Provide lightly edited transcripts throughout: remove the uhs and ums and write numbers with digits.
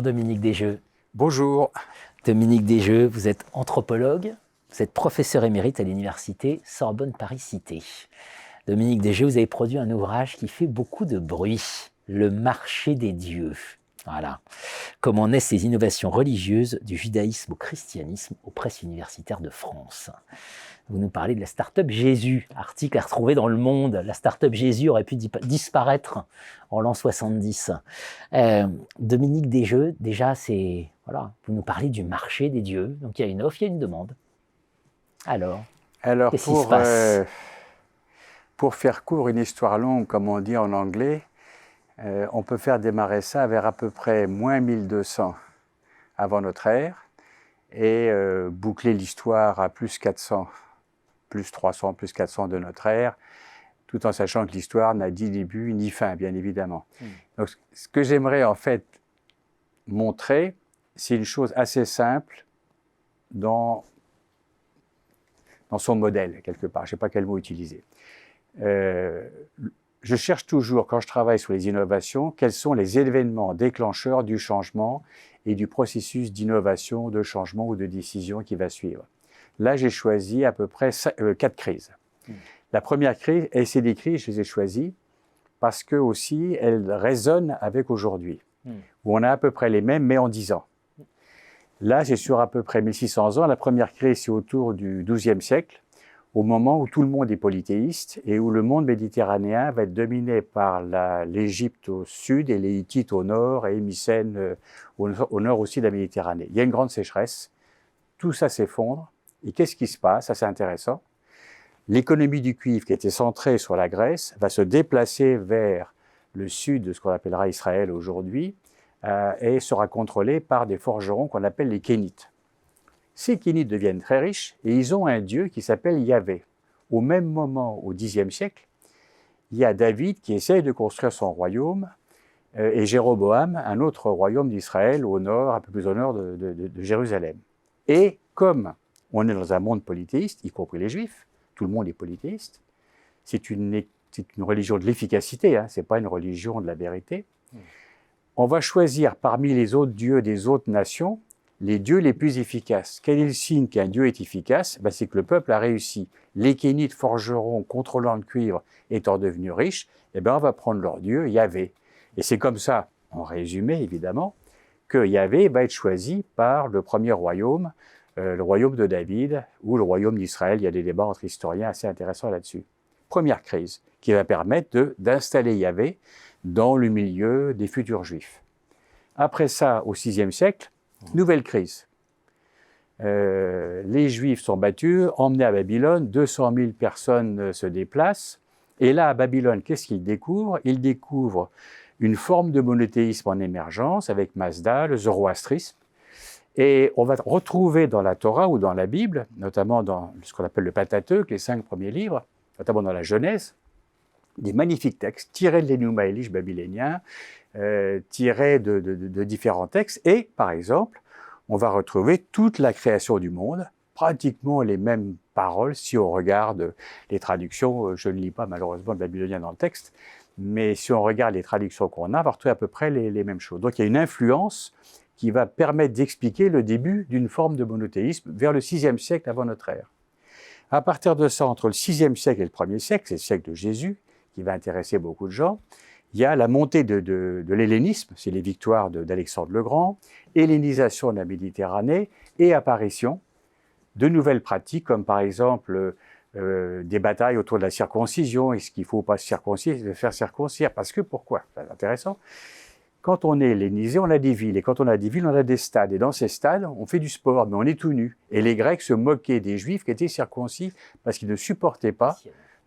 Bonjour Dominique Desjeux. Bonjour. Dominique Desjeux, vous êtes anthropologue, vous êtes professeur émérite à l'université Sorbonne Paris-Cité. Dominique Desjeux, vous avez produit un ouvrage qui fait beaucoup de bruit, Le marché des dieux. Voilà. Comment naissent ces innovations religieuses du judaïsme au christianisme aux presses universitaires de France. Vous nous parlez de la start-up Jésus, article à retrouver dans Le Monde. La start-up Jésus aurait pu disparaître en l'an 70. Dominique Desjeux, déjà, vous nous parlez du marché des dieux. Donc il y a une offre, il y a une demande. Alors qu'est-ce qui se passe? Pour faire court, une histoire longue, comme on dit en anglais, on peut faire démarrer ça vers à peu près moins 1200 avant notre ère et boucler l'histoire à plus 400, plus 300, plus 400 de notre ère, tout en sachant que l'histoire n'a ni début ni fin, bien évidemment. Donc, ce que j'aimerais en fait montrer, c'est une chose assez simple dans son modèle, quelque part. Je ne sais pas quel mot utiliser. Je cherche toujours, quand je travaille sur les innovations, quels sont les événements déclencheurs du changement et du processus d'innovation, de changement ou de décision qui va suivre. Là, j'ai choisi à peu près 4 crises. La première crise, et c'est des crises, je les ai choisies parce que aussi elles résonnent avec aujourd'hui, où on a à peu près les mêmes, mais en 10 ans. Là, c'est sur à peu près 1600 ans. La première crise, c'est autour du XIIe siècle, au moment où tout le monde est polythéiste et où le monde méditerranéen va être dominé par l'Égypte au sud et les Hittites au nord et les Mycènes au nord aussi de la Méditerranée. Il y a une grande sécheresse, tout ça s'effondre. Et qu'est-ce qui se passe? Ça, c'est intéressant. L'économie du cuivre, qui était centrée sur la Grèce, va se déplacer vers le sud de ce qu'on appellera Israël aujourd'hui et sera contrôlée par des forgerons qu'on appelle les Kénites. Ces Kénites deviennent très riches et ils ont un dieu qui s'appelle Yahvé. Au même moment, au Xe siècle, il y a David qui essaye de construire son royaume et Jéroboam, un autre royaume d'Israël au nord, un peu plus au nord de Jérusalem. Et comme on est dans un monde polythéiste, y compris les Juifs, tout le monde est polythéiste, c'est une religion de l'efficacité, hein, ce n'est pas une religion de la vérité. On va choisir parmi les autres dieux des autres nations les dieux les plus efficaces. Quel est le signe qu'un dieu est efficace? C'est que le peuple a réussi. Les Kénites forgerons contrôlant le cuivre étant devenus riches, on va prendre leur dieu Yahvé. Et c'est comme ça, en résumé évidemment, que Yahvé va être choisi par le premier royaume, le royaume de David ou le royaume d'Israël. Il y a des débats entre historiens assez intéressants là-dessus. Première crise qui va permettre d'installer Yahvé dans le milieu des futurs juifs. Après ça, au VIe siècle, nouvelle crise. Les Juifs sont battus, emmenés à Babylone, 200 000 personnes se déplacent. Et là, à Babylone, qu'est-ce qu'ils découvrent? Ils découvrent une forme de monothéisme en émergence avec Mazda, le zoroastrisme. Et on va retrouver dans la Torah ou dans la Bible, notamment dans ce qu'on appelle le Pentateuque, les 5 premiers livres, notamment dans la Genèse, des magnifiques textes tirés de l'Enuma Elish babylonien, tirés de différents textes. Et, par exemple, on va retrouver toute la création du monde, pratiquement les mêmes paroles si on regarde les traductions. Je ne lis pas malheureusement le babylonien dans le texte, mais si on regarde les traductions qu'on a, on va retrouver à peu près les mêmes choses. Donc il y a une influence qui va permettre d'expliquer le début d'une forme de monothéisme vers le VIe siècle avant notre ère. À partir de ça, entre le VIe siècle et le 1er siècle, c'est le siècle de Jésus, qui va intéresser beaucoup de gens, il y a la montée de l'hellénisme, c'est les victoires d'Alexandre le Grand, hellénisation de la Méditerranée et apparition de nouvelles pratiques, comme par exemple des batailles autour de la circoncision. Est-ce qu'il ne faut pas se circoncire, de faire circoncire? Parce que pourquoi? C'est intéressant. Quand on est hellénisé, on a des villes, et quand on a des villes, on a des stades. Et dans ces stades, on fait du sport, mais on est tout nu. Et les Grecs se moquaient des Juifs qui étaient circoncis parce qu'ils ne supportaient pas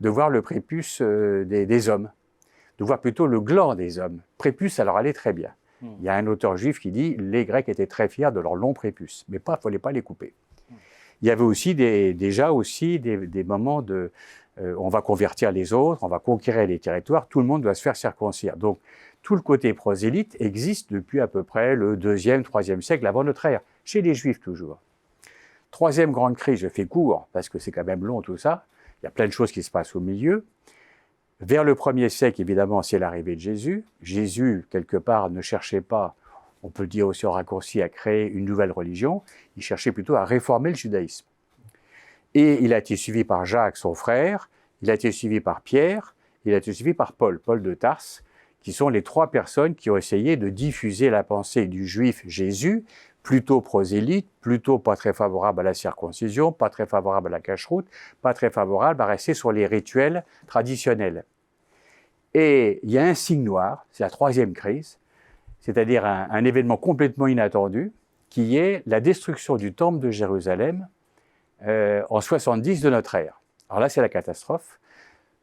de voir le prépuce des hommes, de voir plutôt le gland des hommes. Prépuce, ça leur allait très bien. Il y a un auteur juif qui dit « les Grecs étaient très fiers de leur long prépuce, mais il ne fallait pas les couper ». Il y avait aussi déjà des moments de on va convertir les autres, on va conquérir les territoires, tout le monde doit se faire circoncire. Donc, tout le côté prosélyte existe depuis à peu près le 2e, 3e siècle avant notre ère, chez les Juifs toujours. Troisième grande crise, je fais court, parce que c'est quand même long tout ça, il y a plein de choses qui se passent au milieu. Vers le 1er siècle, évidemment, c'est l'arrivée de Jésus. Jésus, quelque part, ne cherchait pas, on peut le dire aussi en raccourci, à créer une nouvelle religion. Il cherchait plutôt à réformer le judaïsme. Et il a été suivi par Jacques, son frère, il a été suivi par Pierre, il a été suivi par Paul, Paul de Tarse, qui sont les 3 personnes qui ont essayé de diffuser la pensée du juif Jésus, plutôt prosélyte, plutôt pas très favorable à la circoncision, pas très favorable à la cacheroute, pas très favorable à rester sur les rituels traditionnels. Et il y a un signe noir, c'est la 3e crise, c'est-à-dire un événement complètement inattendu, qui est la destruction du temple de Jérusalem en 70 de notre ère. Alors là, c'est la catastrophe.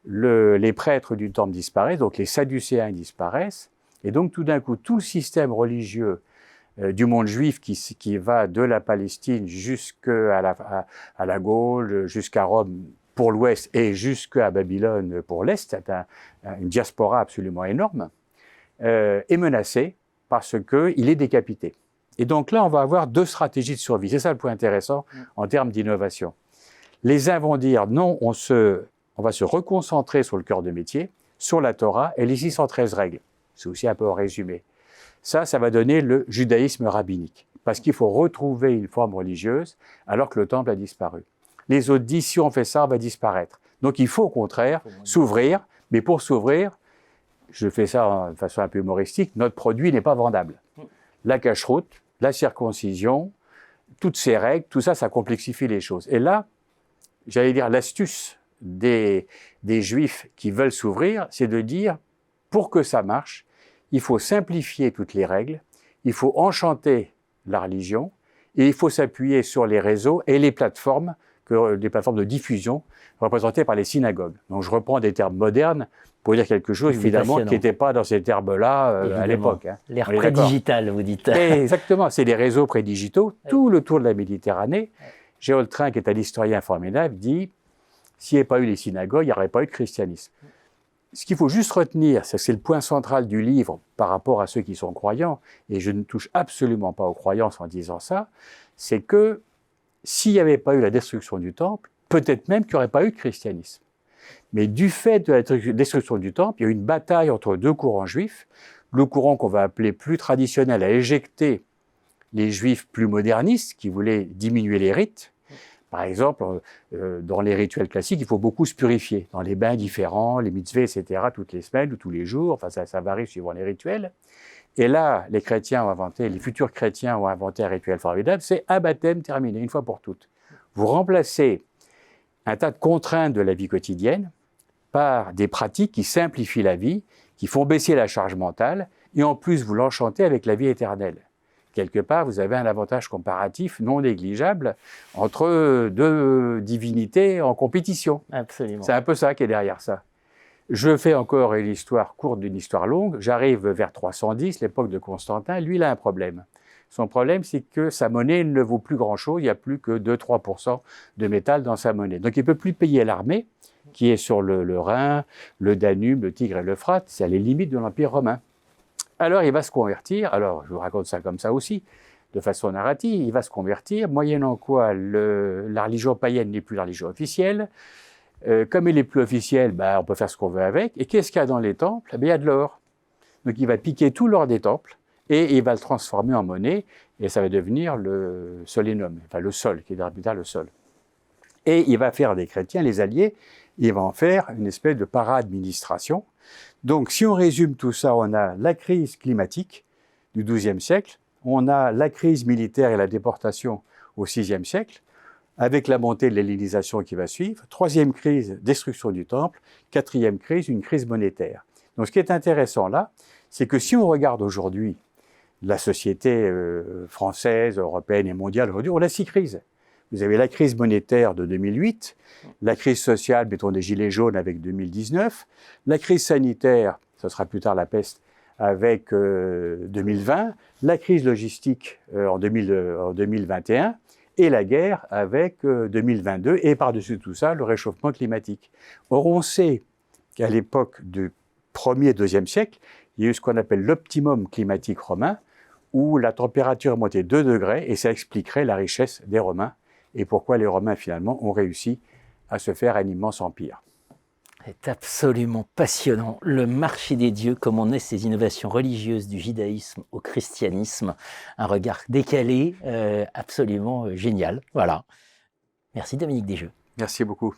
Les prêtres du temple disparaissent, donc les Sadducéens disparaissent, et donc tout d'un coup, tout le système religieux du monde juif qui va de la Palestine jusqu'à la Gaule, jusqu'à Rome pour l'ouest et jusqu'à Babylone pour l'est, c'est une diaspora absolument énorme, est menacé parce qu'il est décapité. Et donc là, on va avoir 2 stratégies de survie. C'est ça le point intéressant en termes d'innovation. Les uns vont dire non, on va se reconcentrer sur le cœur de métier, sur la Torah et les 613 règles. C'est aussi un peu en résumé. Ça va donner le judaïsme rabbinique, parce qu'il faut retrouver une forme religieuse alors que le temple a disparu. Les autres disent, si on fait ça, on va disparaître. Donc il faut au contraire s'ouvrir, mais pour s'ouvrir, je fais ça de façon un peu humoristique, notre produit n'est pas vendable. La cacheroute, la circoncision, toutes ces règles, tout ça, ça complexifie les choses. Et là, j'allais dire, l'astuce des Juifs qui veulent s'ouvrir, c'est de dire, pour que ça marche, il faut simplifier toutes les règles, il faut enchanter la religion, et il faut s'appuyer sur les réseaux et les plateformes de diffusion représentées par les synagogues. Donc je reprends des termes modernes pour dire quelque chose, évidemment, qui n'était pas dans ces termes-là à l'époque. Hein. L'ère prédigitale, vous dites. Exactement, c'est les réseaux prédigitaux, tout le tour de la Méditerranée. Géold Train, qui est un historien formidable, dit « s'il n'y avait pas eu les synagogues, il n'y aurait pas eu de christianisme ». Ce qu'il faut juste retenir, c'est le point central du livre par rapport à ceux qui sont croyants, et je ne touche absolument pas aux croyances en disant ça, c'est que s'il n'y avait pas eu la destruction du temple, peut-être même qu'il n'y aurait pas eu de christianisme. Mais du fait de la destruction du temple, il y a eu une bataille entre 2 courants juifs, le courant qu'on va appeler plus traditionnel a éjecté les juifs plus modernistes qui voulaient diminuer les rites. Par exemple, dans les rituels classiques, il faut beaucoup se purifier. Dans les bains différents, les mitzvahs, etc., toutes les semaines ou tous les jours, enfin ça varie suivant les rituels. Et là, les futurs chrétiens ont inventé un rituel formidable, c'est un baptême terminé, une fois pour toutes. Vous remplacez un tas de contraintes de la vie quotidienne par des pratiques qui simplifient la vie, qui font baisser la charge mentale, et en plus vous l'enchantez avec la vie éternelle. Quelque part, vous avez un avantage comparatif non négligeable entre 2 divinités en compétition. Absolument. C'est un peu ça qui est derrière ça. Je fais encore une histoire courte d'une histoire longue. J'arrive vers 310, l'époque de Constantin. Lui, il a un problème. Son problème, c'est que sa monnaie ne vaut plus grand-chose. Il n'y a plus que 2-3% de métal dans sa monnaie. Donc, il ne peut plus payer l'armée qui est sur le Rhin, le Danube, le Tigre et l'Euphrate. C'est à les limites de l'Empire romain. Alors, il va se convertir. Alors, je vous raconte ça comme ça aussi, de façon narrative. Il va se convertir, moyennant quoi la religion païenne n'est plus la religion officielle. Comme elle n'est plus officielle, on peut faire ce qu'on veut avec. Et qu'est-ce qu'il y a dans les temples? Il y a de l'or. Donc, il va piquer tout l'or des temples et il va le transformer en monnaie. Et ça va devenir le solénum, enfin le sol, qui est plus tard le sol. Et il va faire des chrétiens, les alliés, il va en faire une espèce de para-administration. Donc, si on résume tout ça, on a la crise climatique du XIIe siècle, on a la crise militaire et la déportation au VIe siècle, avec la montée de l'hellénisation qui va suivre. 3e crise, destruction du temple. 4e crise, une crise monétaire. Donc, ce qui est intéressant là, c'est que si on regarde aujourd'hui la société française, européenne et mondiale, aujourd'hui, on a 6 crises. Vous avez la crise monétaire de 2008, la crise sociale, mettons des gilets jaunes avec 2019, la crise sanitaire, ce sera plus tard la peste, avec 2020, la crise logistique en 2021, et la guerre avec 2022, et par-dessus tout ça, le réchauffement climatique. Or, on sait qu'à l'époque du 1er et 2e siècle, il y a eu ce qu'on appelle l'optimum climatique romain, où la température est montée 2 degrés, et ça expliquerait la richesse des Romains, et pourquoi les Romains, finalement, ont réussi à se faire un immense empire. C'est absolument passionnant. Le marché des dieux, comment naissent ces innovations religieuses du judaïsme au christianisme. Un regard décalé, absolument génial. Voilà. Merci Dominique Desjeux. Merci beaucoup.